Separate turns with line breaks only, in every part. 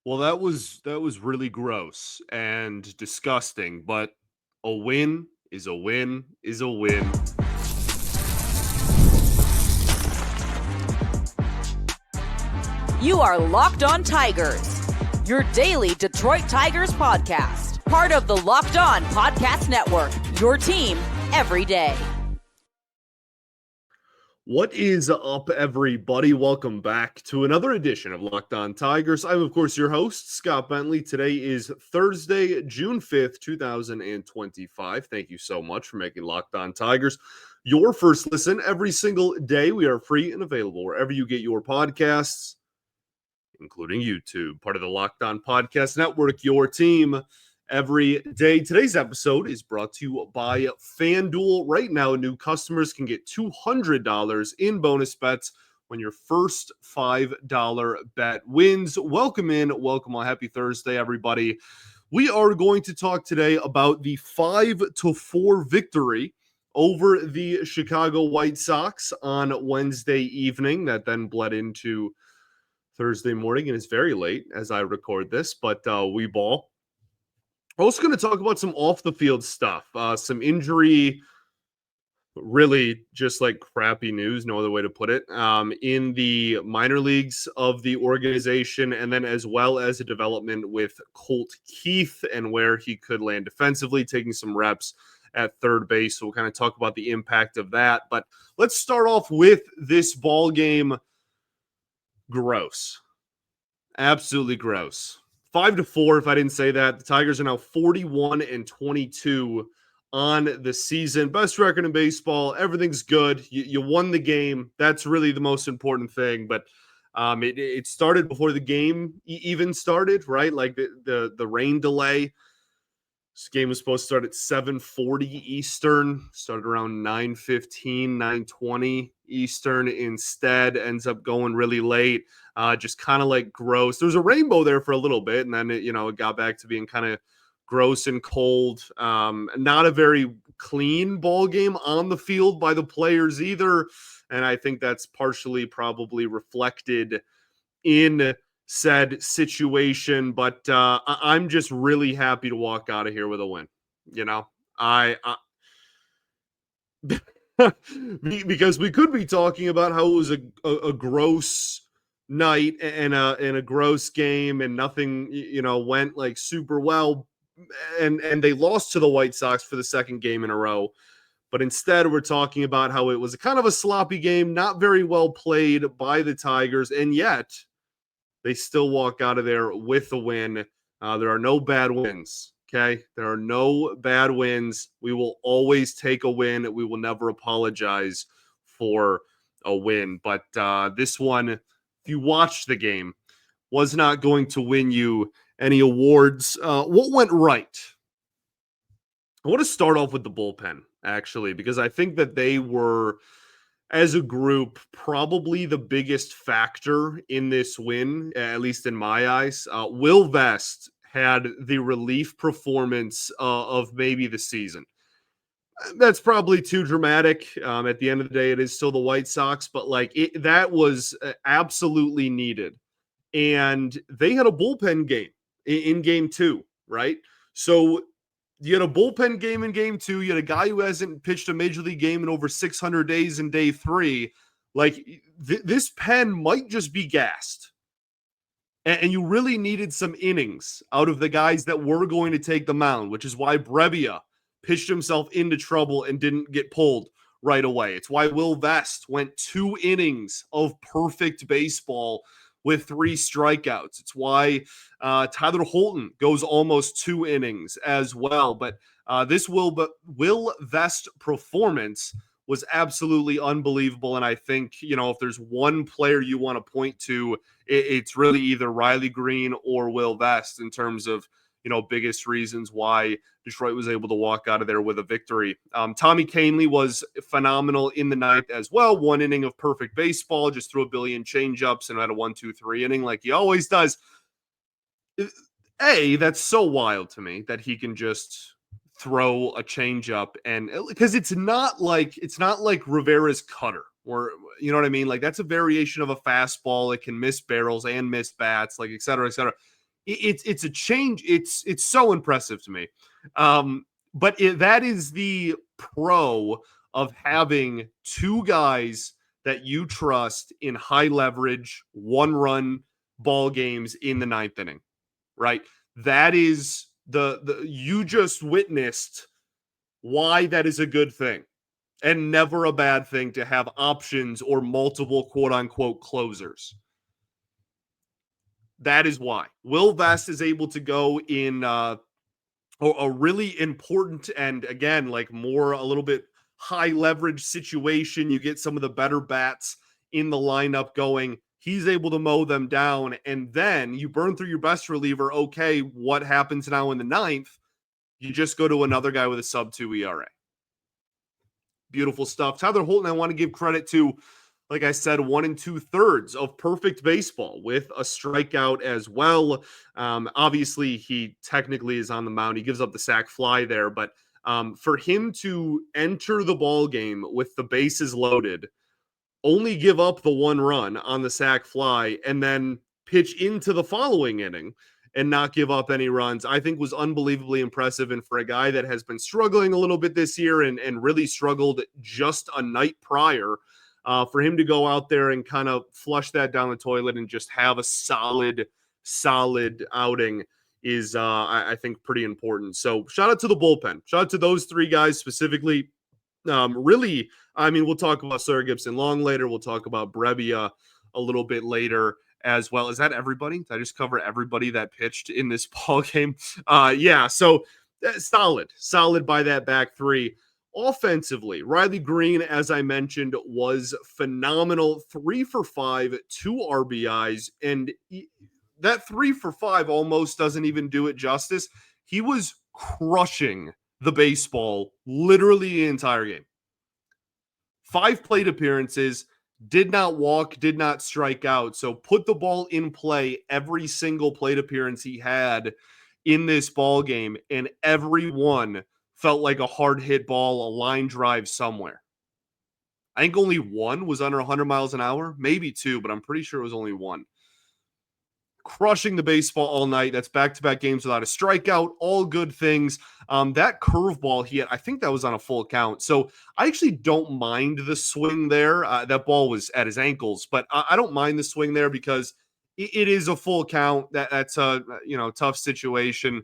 Well, that was really gross and disgusting, but a win is a win is a win.
You are Locked On Tigers, your daily Detroit Tigers podcast. Part of the Locked On Podcast Network, your team every day.
What is up, everybody? Welcome back to another edition of Locked On Tigers. I'm, of course, your host, Scott Bentley. Today is Thursday, June 5th, 2025. Thank you so much for making Locked On Tigers your first listen every single day. We are free and available wherever you get your podcasts, including YouTube, part of the Locked On Podcast Network, your team every day. Today's episode is brought to you by FanDuel. Right now, new customers can get $200 in bonus bets when your first $5 bet wins. Welcome in. Welcome on. Happy Thursday, everybody. We are going to talk today about the 5-4 victory over the Chicago White Sox on Wednesday evening that then bled into Thursday morning, and it's very late as I record this, but we ball. We're also going to talk about some off the field stuff, some injury, really just like crappy news, no other way to put it, in the minor leagues of the organization, and then as well as a development with Colt Keith and where he could land defensively, taking some reps at third base. So we'll kind of talk about the impact of that. But let's start off with this ball game. Gross. Absolutely gross. 5-4, if I didn't say that. The Tigers are now 41-22 on the season. Best record in baseball. Everything's good. You won the game. That's really the most important thing. But it started before the game even started, right? Like the rain delay. This game was supposed to start at 7:40 Eastern. Started around 9:15, 9:20 Eastern. Instead, ends up going really late. Just kind of like gross. There was a rainbow there for a little bit, and then it got back to being kind of gross and cold. Not a very clean ball game on the field by the players either, and I think that's partially probably reflected in said situation. But I'm just really happy to walk out of here with a win. I because we could be talking about how it was a gross night and a gross game and nothing went like super well, and they lost to the White Sox for the second game in a row. But instead, we're talking about how it was a kind of a sloppy game, not very well played by the Tigers, and yet they still walk out of there with a win. There are no bad wins. Okay. There are no bad wins. We will always take a win. We will never apologize for a win. But this one, if you watched the game, was not going to win you any awards. What went right? I want to start off with the bullpen, actually, because I think that they were, as a group, probably the biggest factor in this win, at least in my eyes. Will Vest had the relief performance of maybe the season. That's probably too dramatic. At the end of the day, it is still the White Sox, but that was absolutely needed. And they had a bullpen game in game two, right? So you had a bullpen game in game two. You had a guy who hasn't pitched a major league game in over 600 days in day three. This pen might just be gassed. And you really needed some innings out of the guys that were going to take the mound, which is why Brebbia pitched himself into trouble and didn't get pulled right away. It's why Will Vest went 2 innings of perfect baseball with 3 strikeouts. It's why Tyler Holton goes almost 2 innings as well. But this Will Vest performance was absolutely unbelievable. And I think, if there's one player you want to point to, it's really either Riley Greene or Will Vest in terms of, biggest reasons why Detroit was able to walk out of there with a victory. Tommy Kahnle was phenomenal in the ninth as well. 1 inning of perfect baseball, just threw a billion changeups and had a 1-2-3 inning like he always does. That's so wild to me that he can just throw a changeup, and because it's not like Rivera's cutter, or you know what I mean? Like, that's a variation of a fastball. It can miss barrels and miss bats, like et cetera, et cetera. it's a change. It's so impressive to me. But that is the pro of having two guys that you trust in high leverage, one run ball games in the ninth inning, right? That is the you just witnessed why that is a good thing and never a bad thing to have options or multiple quote unquote closers. That is why Will Vest is able to go in a really important and again, like more a little bit high leverage situation. You get some of the better bats in the lineup going. He's able to mow them down, and then you burn through your best reliever. Okay, what happens now in the ninth? You just go to another guy with a sub-2 ERA. Beautiful stuff. Tyler Holton, I want to give credit to, like I said, 1 2/3 of perfect baseball with a strikeout as well. Obviously, he technically is on the mound. He gives up the sac fly there, but for him to enter the ball game with the bases loaded, only give up the one run on the sac fly, and then pitch into the following inning and not give up any runs, I think was unbelievably impressive. And for a guy that has been struggling a little bit this year and really struggled just a night prior, for him to go out there and kind of flush that down the toilet and just have a solid outing is, I think, pretty important. So shout out to the bullpen. Shout out to those three guys specifically. Really, I mean, we'll talk about Sawyer Gibson-Long later. We'll talk about Brebbia a little bit later as well. Is that everybody? Did I just cover everybody that pitched in this ball game? Yeah, so solid by that back three. Offensively, Riley Greene, as I mentioned, was phenomenal. 3 for 5, 2 RBIs, and that 3 for 5 almost doesn't even do it justice. He was crushing the baseball literally the entire game. 5 plate appearances, did not walk, did not strike out. So put the ball in play every single plate appearance he had in this ball game, and every one felt like a hard hit ball, a line drive somewhere. I think only one was under 100 miles an hour, maybe 2, but I'm pretty sure it was only 1. Crushing the baseball all night. That's back-to-back games without a strikeout. All good things. That curveball he had, I think that was on a full count. So I actually don't mind the swing there. That ball was at his ankles, but I don't mind the swing there because it is a full count. That's a tough situation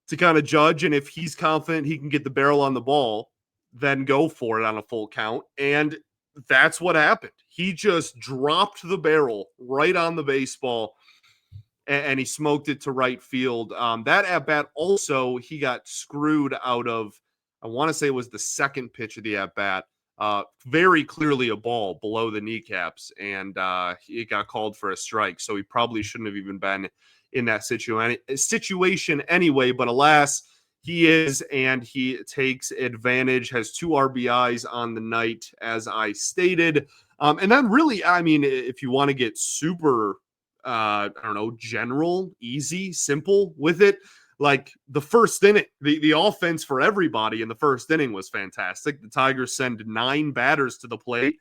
to kind of judge. And if he's confident he can get the barrel on the ball, then go for it on a full count. And that's what happened. He just dropped the barrel right on the baseball, and he smoked it to right field. That at bat also, he got screwed out of, I want to say it was the second pitch of the at bat. Very clearly a ball below the kneecaps, and it got called for a strike. So he probably shouldn't have even been in that situation anyway. But alas, he is, and he takes advantage, has 2 RBIs on the night, as I stated. And then really, I mean, if you want to get super I don't know, general, easy, simple with it. Like the first inning, the offense for everybody in the first inning was fantastic. The Tigers send 9 batters to the plate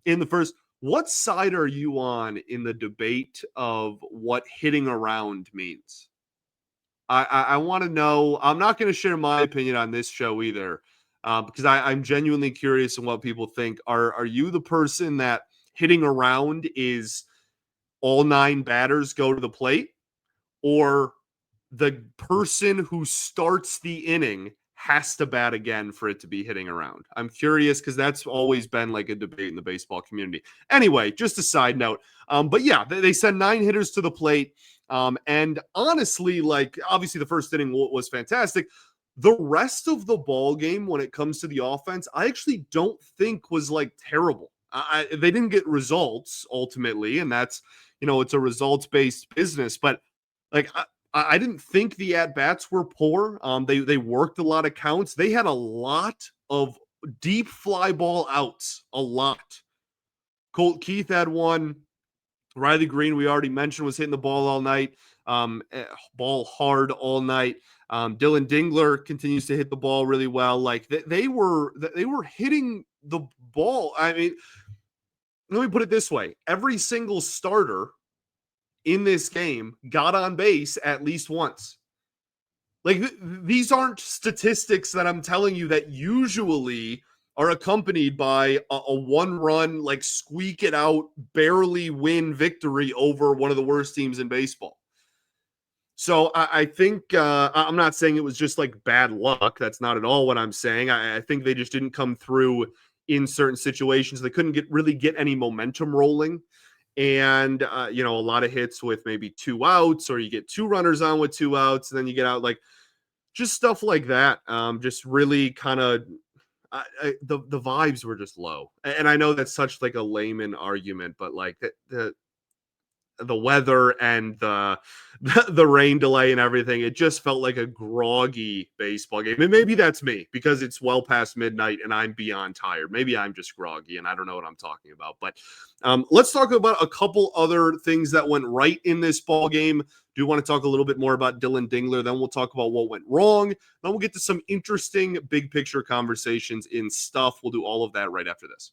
in the first. What side are you on in the debate of what hitting around means? I want to know. I'm not going to share my opinion on this show either, because I'm genuinely curious in what people think. Are you the person that hitting around is all 9 batters go to the plate, or the person who starts the inning has to bat again for it to be hitting around? I'm curious because that's always been like a debate in the baseball community. Anyway, just a side note. But yeah, they send 9 hitters to the plate. And honestly, like obviously the first inning was fantastic. The rest of the ball game, when it comes to the offense, I actually don't think was like terrible. They didn't get results ultimately, and that's, it's a results-based business, but like I didn't think the at-bats were poor. They worked a lot of counts. They had a lot of deep fly ball outs, a lot. Colt Keith had one. Riley Greene, we already mentioned, was hitting the ball all night, ball hard all night. Dylan Dingler continues to hit the ball really well. Like they were hitting the ball. I mean, let me put it this way. Every single starter in this game got on base at least once. Like, these aren't statistics that I'm telling you that usually are accompanied by a one-run, like, squeak it out, barely win victory over one of the worst teams in baseball. So I think I'm not saying it was just like bad luck. That's not at all what I'm saying. I think they just didn't come through in certain situations. They couldn't really get any momentum rolling. And, a lot of hits with maybe 2 outs, or you get 2 runners on with 2 outs, and then you get out, like, just stuff like that. Just really kind of the vibes were just low. And I know that's such like a layman argument, but like the weather and the rain delay and everything, it just felt like a groggy baseball game. And maybe that's me because it's well past midnight and I'm beyond tired. Maybe I'm just groggy and I don't know what I'm talking about. But let's talk about a couple other things that went right in this ball game. Do want to talk a little bit more about Dylan Dingler. Then we'll talk about what went wrong. Then we'll get to some interesting big picture conversations in stuff. We'll do all of that right after this.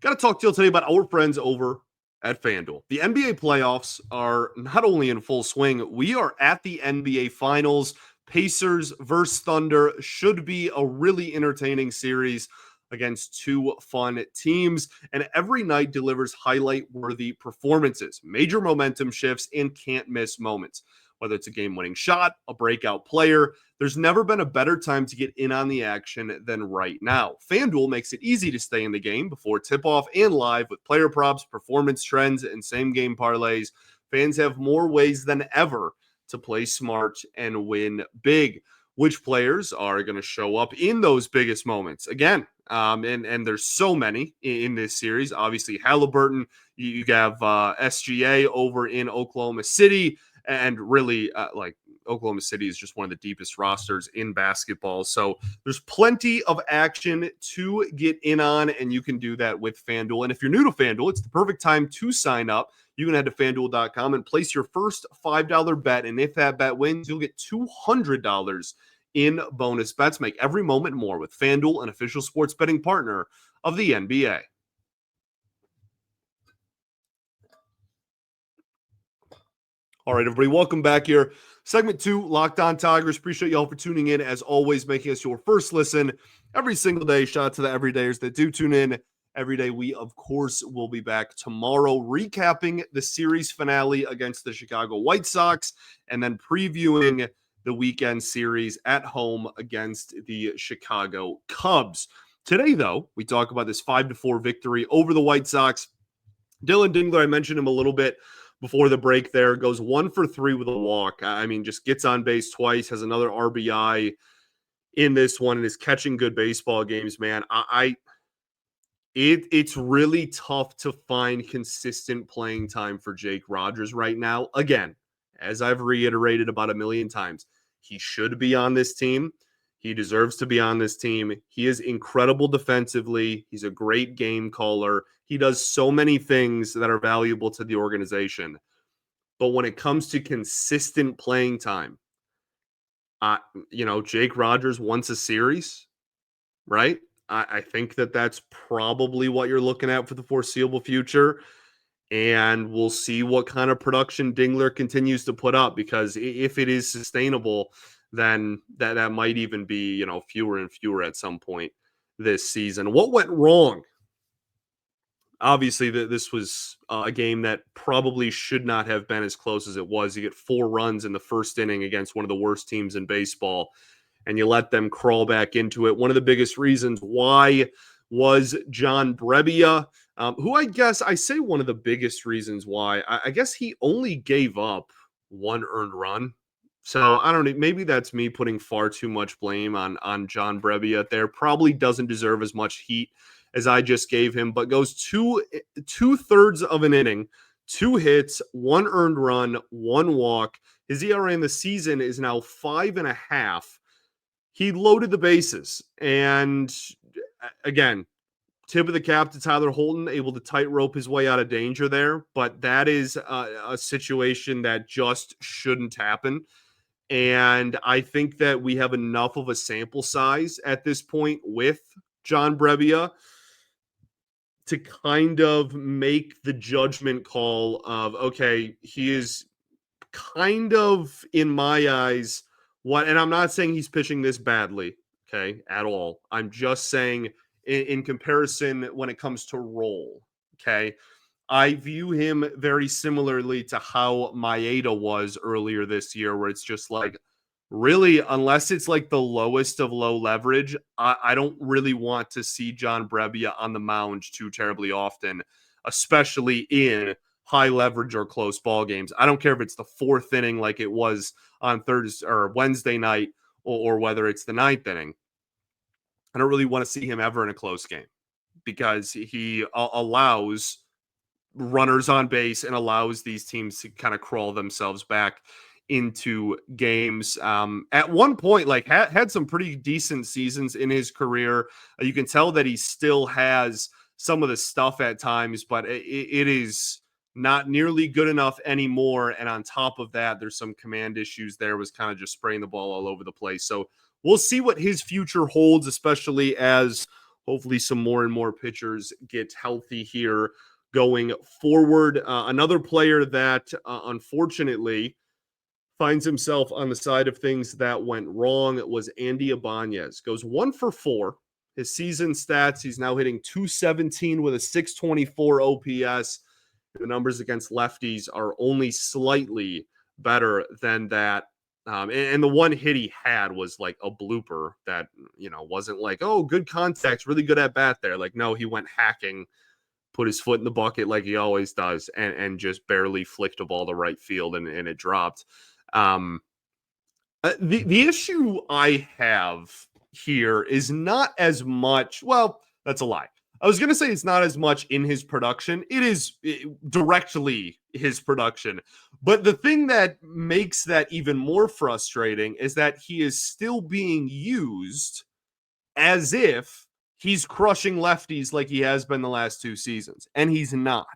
Got to talk to you today about our friends over at FanDuel. The NBA playoffs are not only in full swing, we are at the NBA Finals. Pacers versus Thunder should be a really entertaining series against 2 fun teams, and every night delivers highlight-worthy performances, major momentum shifts, and can't-miss moments. Whether it's a game-winning shot, a breakout player, there's never been a better time to get in on the action than right now. FanDuel makes it easy to stay in the game before tip-off and live with player props, performance trends, and same-game parlays. Fans have more ways than ever to play smart and win big. Which players are going to show up in those biggest moments? Again, and there's so many in this series. Obviously, Halliburton, you have SGA over in Oklahoma City, and really, like, Oklahoma City is just one of the deepest rosters in basketball. So there's plenty of action to get in on, and you can do that with FanDuel. And if you're new to FanDuel, it's the perfect time to sign up. You can head to FanDuel.com and place your first $5 bet, and if that bet wins, you'll get $200 in bonus bets. Make every moment more with FanDuel, an official sports betting partner of the NBA. All right, everybody, welcome back here. Segment 2, Locked On Tigers. Appreciate y'all for tuning in. As always, making us your first listen every single day. Shout out to the everydayers that do tune in every day. We, of course, will be back tomorrow recapping the series finale against the Chicago White Sox and then previewing the weekend series at home against the Chicago Cubs. Today, though, we talk about this 5-4 victory over the White Sox. Dylan Dingler, I mentioned him a little bit before the break there, goes 1 for 3 with a walk. I mean, just gets on base twice, has another RBI in this one, and is catching good baseball games, man. It's really tough to find consistent playing time for Jake Rogers right now. Again, as I've reiterated about a million times, he should be on this team. He deserves to be on this team. He is incredible defensively. He's a great game caller. He does so many things that are valuable to the organization. But when it comes to consistent playing time, Jake Rogers wants a series, right? I think that's probably what you're looking at for the foreseeable future. And we'll see what kind of production Dingler continues to put up, because if it is sustainable, then that might even be, fewer and fewer at some point this season. What went wrong? Obviously, this was a game that probably should not have been as close as it was. You get 4 runs in the first inning against one of the worst teams in baseball, and you let them crawl back into it. One of the biggest reasons why was John Brebbia, who I say one of the biggest reasons why. I guess he only gave up 1 earned run. So I don't know, maybe that's me putting far too much blame on John Brebbia there. Probably doesn't deserve as much heat as I just gave him, but goes 2/3 of an inning, 2 hits, 1 earned run, 1 walk. His ERA in the season is now 5.5. He loaded the bases. And again, tip of the cap to Tyler Holton, able to tightrope his way out of danger there. But that is a situation that just shouldn't happen. And I think that we have enough of a sample size at this point with John Brebbia to kind of make the judgment call of, okay, he is kind of, in my eyes, what, and I'm not saying he's pitching this badly, okay, at all. I'm just saying in comparison when it comes to role, okay, I view him very similarly to how Maeda was earlier this year, where it's just like, really, unless it's like the lowest of low leverage, I don't really want to see John Brebbia on the mound too terribly often, especially in high leverage or close ball games. I don't care if it's the fourth inning like it was on Thursday or Wednesday night, or whether it's the ninth inning. I don't really want to see him ever in a close game because he allows runners on base and allows these teams to kind of crawl themselves back into games. At one point, like had some pretty decent seasons in his career. You can tell that he still has some of the stuff at times, but it is not nearly good enough anymore. And on top of that, there's some command issues there, was kind of just spraying the ball all over the place. So we'll see what his future holds, especially as hopefully some more and more pitchers get healthy here going forward. Another player that unfortunately finds himself on the side of things that went wrong was Andy Ibanez. Goes 1 for 4. His season stats, he's now hitting .217 with a .624 OPS. The numbers against lefties are only slightly better than that. And the one hit he had was like a blooper that, wasn't like, oh, good contact, really good at bat there. Like, no, he went hacking, put his foot in the bucket like he always does, and just barely flicked a ball to right field, and it dropped. The issue I have here is not as much. Well, that's a lie. I was going to say it's not as much in his production. It is directly his production. But the thing that makes that even more frustrating is that he is still being used as if he's crushing lefties like he has been the last 2 seasons, and he's not.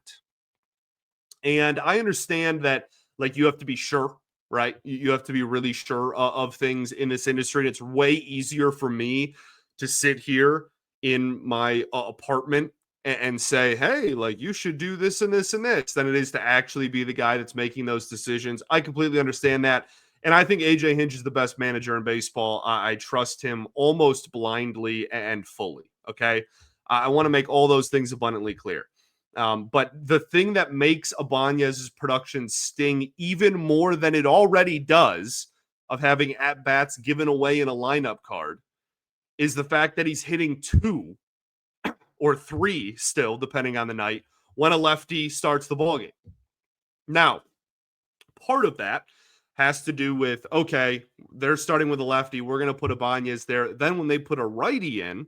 And I understand that, like, you have to be sure, right? You have to be really sure of things in this industry. And it's way easier for me to sit here in my apartment and say, hey, like, you should do this and this and this, than it is to actually be the guy that's making those decisions. I completely understand that. And I think AJ Hinch is the best manager in baseball. I trust him almost blindly and fully. Okay. I want to make all those things abundantly clear. But the thing that makes Ibanez's production sting even more than it already does, of having at-bats given away in a lineup card, is the fact that he's hitting 2 or 3 still, depending on the night, when a lefty starts the ballgame. Now, part of that has to do with, okay, they're starting with a lefty, we're going to put Ibanez there. Then when they put a righty in,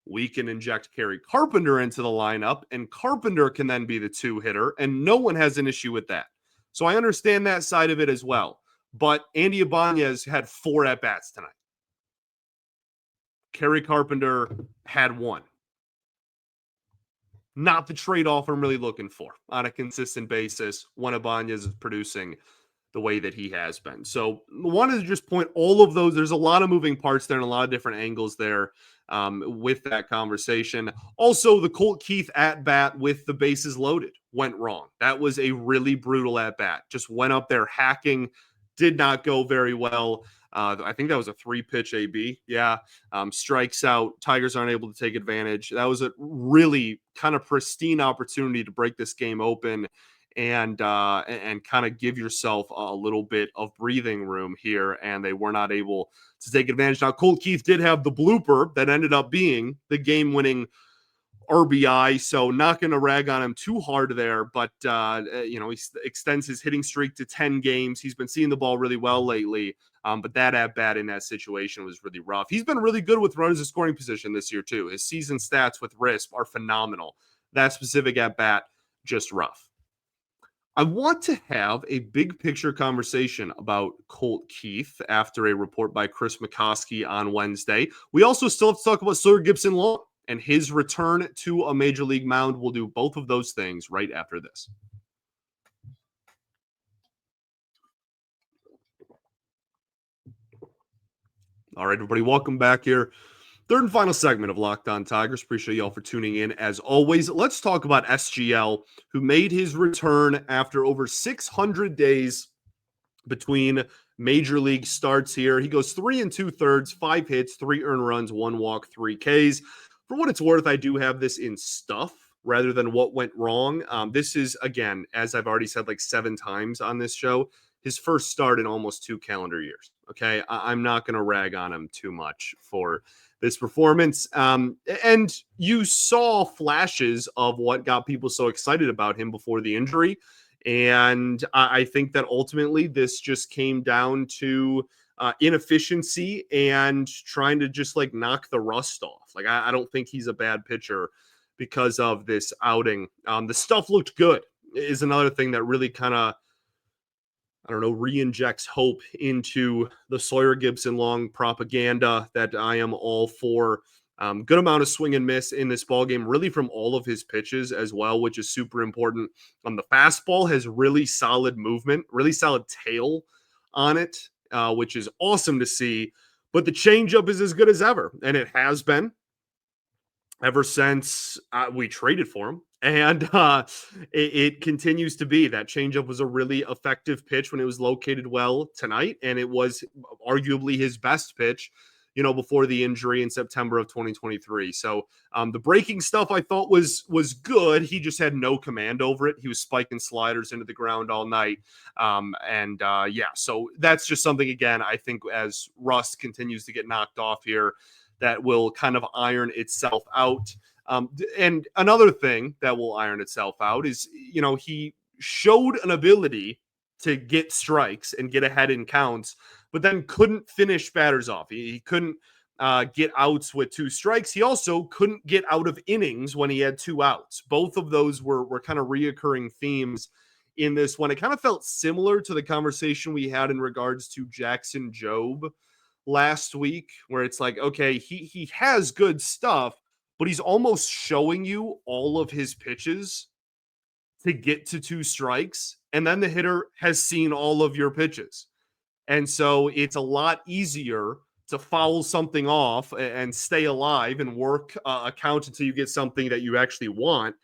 we can inject Kerry Carpenter into the lineup, and Carpenter can then be the 2 hitter, and no one has an issue with that. So I understand that side of it as well. But Andy Ibanez had 4 at-bats tonight. Kerry Carpenter had 1. Not the trade-off I'm really looking for on a consistent basis when Ibanez is producing the way that he has been. So wanted to just point all of those. There's a lot of moving parts there and a lot of different angles there with that conversation. Also, the Colt Keith at bat with the bases loaded went wrong. That was a really brutal at bat. Just went up there hacking, did not go very well. I think that was a 3-pitch AB. Yeah. Strikes out. Tigers aren't able to take advantage. That was a really kind of pristine opportunity to break this game open and kind of give yourself a little bit of breathing room here, and they were not able to take advantage. Now, Colt Keith did have the blooper that ended up being the game-winning RBI, so not going to rag on him too hard there, but he extends his hitting streak to 10 games. He's been seeing the ball really well lately, but that at-bat in that situation was really rough. He's been really good with runners in scoring position this year, too. His season stats with RISP are phenomenal. That specific at-bat, just rough. I want to have a big picture conversation about Colt Keith after a report by Chris McCoskey on Wednesday. We also still have to talk about Sawyer Gibson-Long and his return to a major league mound. We'll do both of those things right after this. All right, everybody, welcome back here Third and final segment of Locked On Tigers. Appreciate y'all for tuning in. As always, let's talk about SGL, who made his return after over 600 days between major league starts here. He goes 3 2/3, 5 hits, 3 earned runs, 1 walk, 3 Ks. For what it's worth, I do have this in stuff rather than what went wrong. This is, again, as I've already said like 7 times on this show, his first start in almost 2 calendar years. Okay. I'm not going to rag on him too much for this performance. And you saw flashes of what got people so excited about him before the injury. And I think that ultimately this just came down to inefficiency and trying to just like knock the rust off. Like, I don't think he's a bad pitcher because of this outing. The stuff looked good is another thing that really kind of, I don't know, re-injects hope into the Sawyer Gibson-Long propaganda that I am all for. Good amount of swing and miss in this ball game, really from all of his pitches as well, which is super important. The fastball has really solid movement, really solid tail on it, which is awesome to see. But the changeup is as good as ever, and it has been ever since we traded for him. And it continues to be. That changeup was a really effective pitch when it was located well tonight, and it was arguably his best pitch, before the injury in September of 2023. So the breaking stuff I thought was good. He just had no command over it. He was spiking sliders into the ground all night. So that's just something, again, I think as rust continues to get knocked off here, that will kind of iron itself out. And another thing that will iron itself out is, he showed an ability to get strikes and get ahead in counts, but then couldn't finish batters off. He couldn't get outs with 2 strikes. He also couldn't get out of innings when he had 2 outs. Both of those were kind of reoccurring themes in this one. It kind of felt similar to the conversation we had in regards to Jackson Jobe last week, where it's like, okay, he has good stuff, but he's almost showing you all of his pitches to get to 2 strikes, and then the hitter has seen all of your pitches. And so it's a lot easier to foul something off and stay alive and work a count until you get something that you actually want,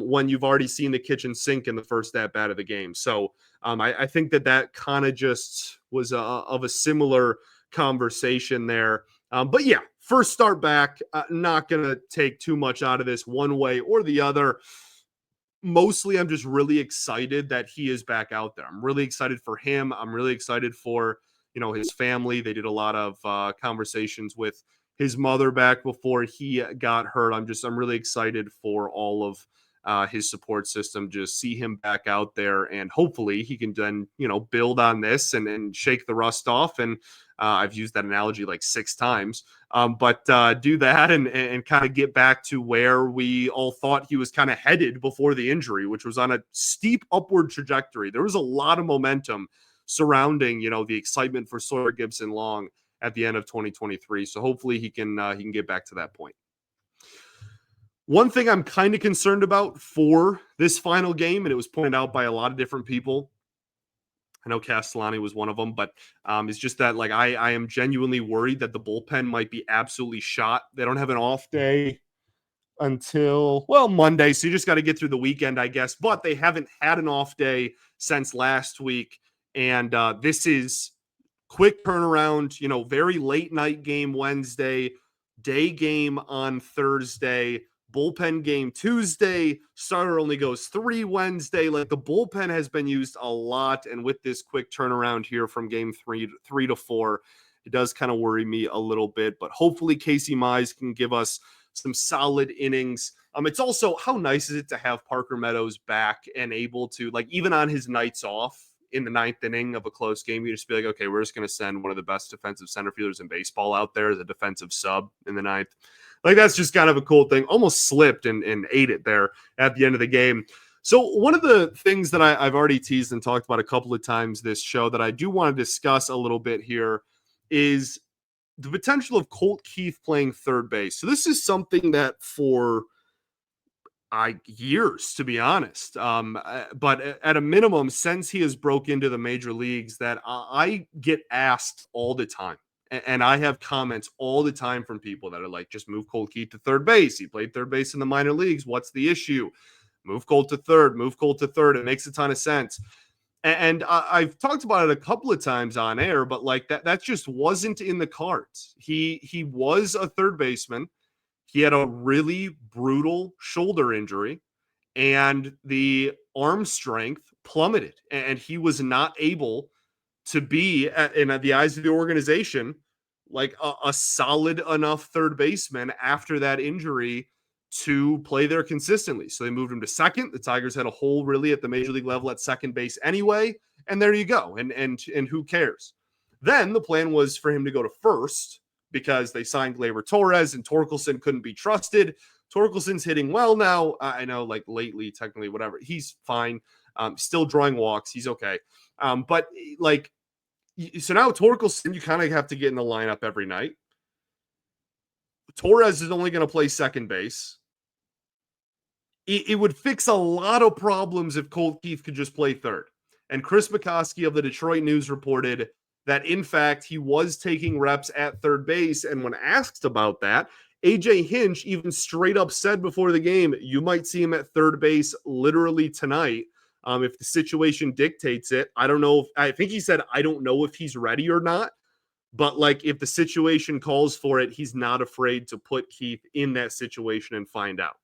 when you've already seen the kitchen sink in the first at bat of the game. So I think that kind of just was of a similar conversation there. But yeah, first start back, not going to take too much out of this one way or the other. Mostly, I'm just really excited that he is back out there. I'm really excited for him. I'm really excited for, his family. They did a lot of conversations with his mother back before he got hurt. I'm really excited for all of his support system. Just see him back out there, and hopefully he can then, build on this and shake the rust off. And I've used that analogy like 6 times, but do that and kind of get back to where we all thought he was kind of headed before the injury, which was on a steep upward trajectory. There was a lot of momentum surrounding, the excitement for Sawyer Gibson-Long at the end of 2023. So hopefully he can get back to that point. One thing I'm kind of concerned about for this final game, and it was pointed out by a lot of different people, I know Castellani was one of them, but it's just that, like, I am genuinely worried that the bullpen might be absolutely shot. They don't have an off day until, Monday, so you just got to get through the weekend, I guess. But they haven't had an off day since last week, and this is quick turnaround, very late night game Wednesday, day game on Thursday, bullpen game Tuesday, starter only goes 3 Wednesday. Like, the bullpen has been used a lot, and with this quick turnaround here from game 3 to 4, it does kind of worry me a little bit. But hopefully Casey Mize can give us some solid innings. It's also, how nice is it to have Parker Meadows back and able to, like, even on his nights off in the 9th inning of a close game, you just be like, okay, we're just going to send one of the best defensive center fielders in baseball out there as a defensive sub in the 9th. Like, that's just kind of a cool thing. Almost slipped and ate it there at the end of the game. So one of the things that I've already teased and talked about a couple of times this show that I do want to discuss a little bit here is the potential of Colt Keith playing third base. So this is something that for years, to be honest, but at a minimum, since he has broke into the major leagues, that I get asked all the time And I have comments all the time from people that are like, just move Colt Keith to third base. He played third base in the minor leagues. What's the issue? Move Colt to third. Move Colt to third. It makes a ton of sense. And I've talked about it a couple of times on air, but like that just wasn't in the cards. He was a third baseman. He had a really brutal shoulder injury, and the arm strength plummeted, and he was not able to be, in the eyes of the organization, like a solid enough third baseman after that injury to play there consistently. So they moved him to second. The Tigers had a hole really at the major league level at second base anyway, and there you go. And who cares? Then the plan was for him to go to first because they signed Gleyber Torres and Torkelson couldn't be trusted. Torkelson's hitting well now. I know, like lately, technically, whatever. He's fine. Still drawing walks. He's okay. But like, so now Torkelson, you kind of have to get in the lineup every night. Torres is only going to play second base. It would fix a lot of problems if Colt Keith could just play third. And Chris McCoskey of the Detroit News reported that, in fact, he was taking reps at third base. And when asked about that, AJ Hinch even straight up said before the game, you might see him at third base literally tonight if the situation dictates it. I don't know. I think he said, I don't know if he's ready or not. But like, if the situation calls for it, he's not afraid to put Keith in that situation and find out.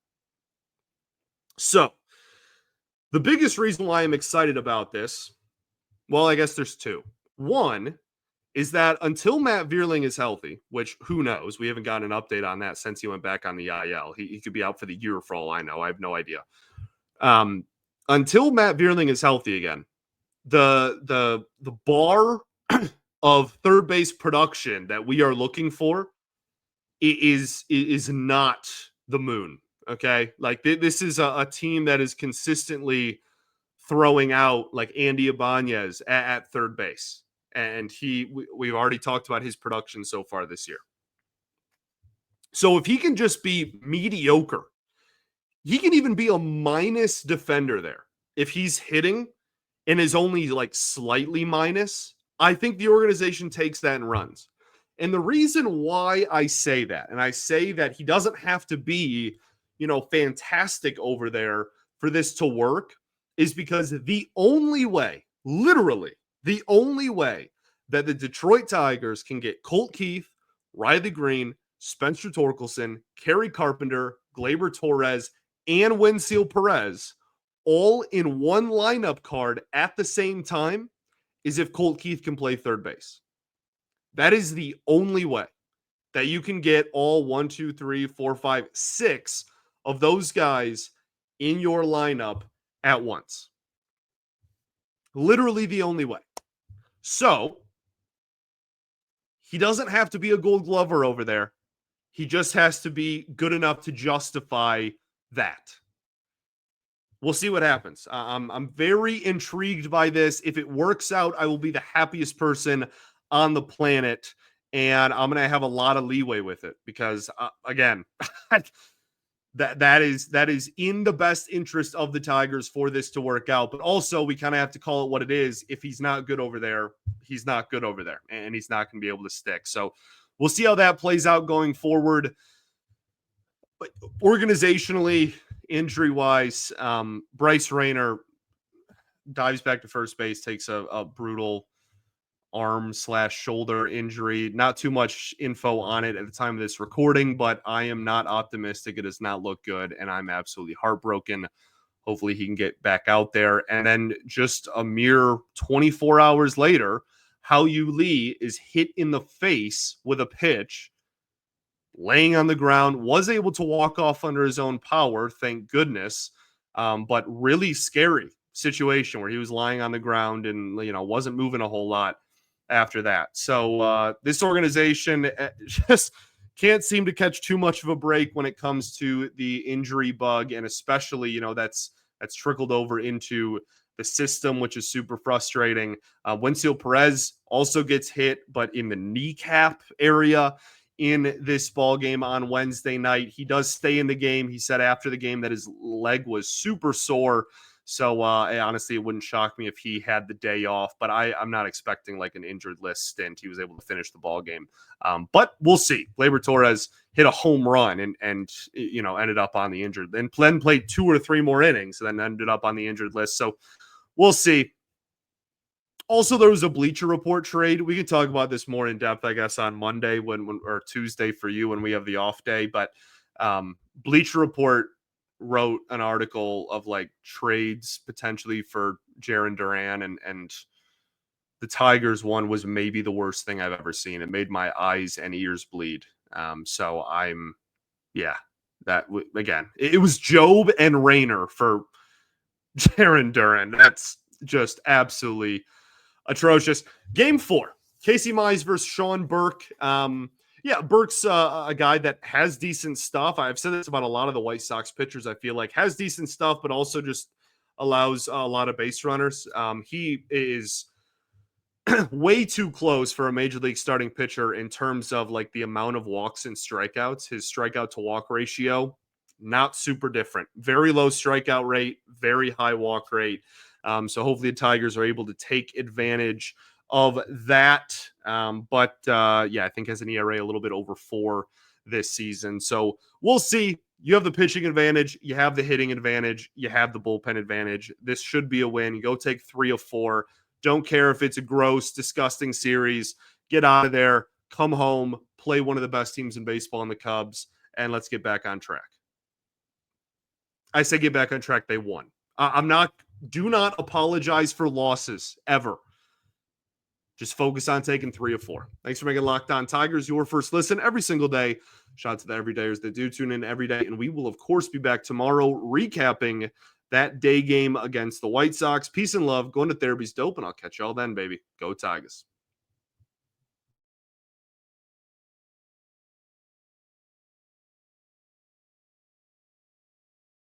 So the biggest reason why I'm excited about this, well, I guess there's two. One is that until Matt Vierling is healthy, which who knows, we haven't gotten an update on that since he went back on the IL. He could be out for the year for all I know. I have no idea. Until Matt Vierling is healthy again, the bar of third base production that we are looking for is not the moon. Okay, like this is a team that is consistently throwing out like Andy Ibanez at third base, and we've already talked about his production so far this year. So if he can just be mediocre, he can even be a minus defender there. If he's hitting and is only like slightly minus, I think the organization takes that and runs. And the reason why I say that, and I say that he doesn't have to be, fantastic over there for this to work, is because the only way, literally the only way that the Detroit Tigers can get Colt Keith, Riley Greene, Spencer Torkelson, Kerry Carpenter, Gleyber Torres, and Wenceel Perez all in one lineup card at the same time is if Colt Keith can play third base. That is the only way that you can get all 1, 2, 3, 4, 5, 6 of those guys in your lineup at once. Literally the only way. So he doesn't have to be a Gold Glover over there. He just has to be good enough to justify that. We'll see what happens. I'm very intrigued by this. If it works out, I will be the happiest person on the planet, and I'm going to have a lot of leeway with it because, again, that is in the best interest of the Tigers for this to work out. But also, we kind of have to call it what it is. If he's not good over there, he's not good over there, and he's not going to be able to stick. So we'll see how that plays out going forward. But organizationally, injury-wise, Bryce Rayner dives back to first base, takes a brutal arm/shoulder injury. Not too much info on it at the time of this recording, but I am not optimistic. It does not look good, and I'm absolutely heartbroken. Hopefully he can get back out there. And then just a mere 24 hours later, Hao-Yu Lee is hit in the face with a pitch, laying on the ground, was able to walk off under his own power, thank goodness, but really scary situation where he was lying on the ground and wasn't moving a whole lot after that. So this organization just can't seem to catch too much of a break when it comes to the injury bug, and especially that's trickled over into the system, which is super frustrating. Wenceel Perez also gets hit, but in the kneecap area in this ball game on Wednesday night. He does stay in the game. He said after the game that his leg was super sore. So honestly, it wouldn't shock me if he had the day off, but I'm not expecting like an injured list stint. He was able to finish the ball game. But we'll see. Gleyber Torres hit a home run and ended up on the injured, and then played 2 or 3 more innings and then ended up on the injured list. So we'll see. Also, there was a Bleacher Report trade. We can talk about this more in depth, I guess, on Monday or Tuesday for you when we have the off day. But Bleacher Report wrote an article of like trades potentially for Jarren Duran, and the Tigers one was maybe the worst thing I've ever seen. It made my eyes and ears bleed. So again, it was Job and Rayner for Jarren Duran. That's just absolutely atrocious. Game 4, Casey Mize versus Sean Burke. Burke's a guy that has decent stuff. I've said this about a lot of the White Sox pitchers. I feel like has decent stuff, but also just allows a lot of base runners. He is way too close for a major league starting pitcher in terms of like the amount of walks and strikeouts. His strikeout to walk ratio, not super different. Very low strikeout rate, very high walk rate. So hopefully the Tigers are able to take advantage of that. I think has an ERA a little bit over 4 this season. So we'll see. You have the pitching advantage. You have the hitting advantage. You have the bullpen advantage. This should be a win. Go take 3 of 4. Don't care if it's a gross, disgusting series. Get out of there. Come home. Play one of the best teams in baseball in the Cubs. And let's get back on track. I say get back on track. They won. Do not apologize for losses ever. Just focus on taking 3 of 4. Thanks for making Locked On Tigers your first listen every single day. Shout out to the everydayers that do tune in every day. And we will, of course, be back tomorrow recapping that day game against the White Sox. Peace and love. Going to therapy's dope, and I'll catch y'all then, baby. Go Tigers.